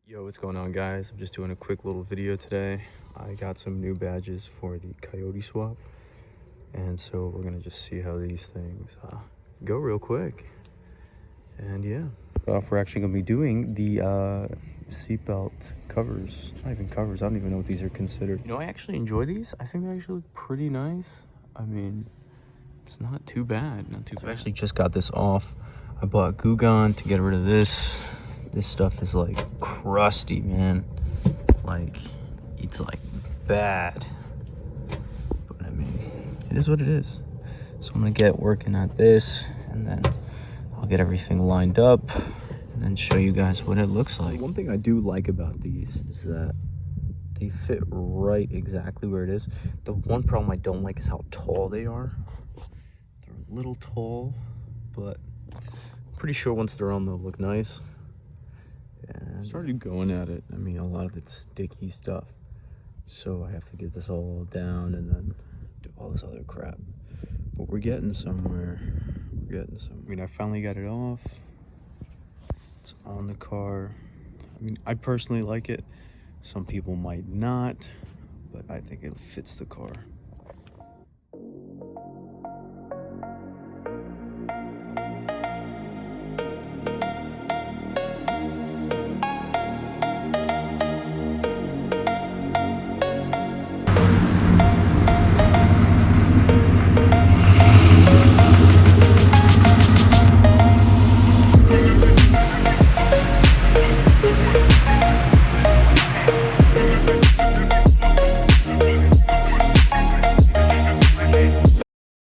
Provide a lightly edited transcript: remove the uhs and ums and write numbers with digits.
Yo, what's going on, guys? I'm just doing a quick little video today. I got some new badges for the Coyote swap, and so we're gonna just see how these things go real quick. And yeah, we're actually gonna be doing the seatbelt covers. Not even covers, I don't even know what these are considered. You know, I actually enjoy these. I think they actually look pretty nice. I mean, it's not too bad, not too bad. I actually just got this off. I bought Goo Gone to get rid of this. This stuff is like crusty, man. Like, it's like bad. But I mean, it is what it is. So I'm gonna get working at this, and then I'll get everything lined up and then show you guys what it looks like. One thing I do like about these is that they fit right exactly where it is. The one problem I don't like is how tall they are. They're a little tall, but I'm pretty sure once they're on, they'll look nice. And started going at it. I mean, a lot of it's sticky stuff, so I have to get this all down and then do all this other crap. But we're getting somewhere. We're getting somewhere. I mean, I finally got it off. It's on the car. I mean, I personally like it. Some people might not, but I think it fits the car.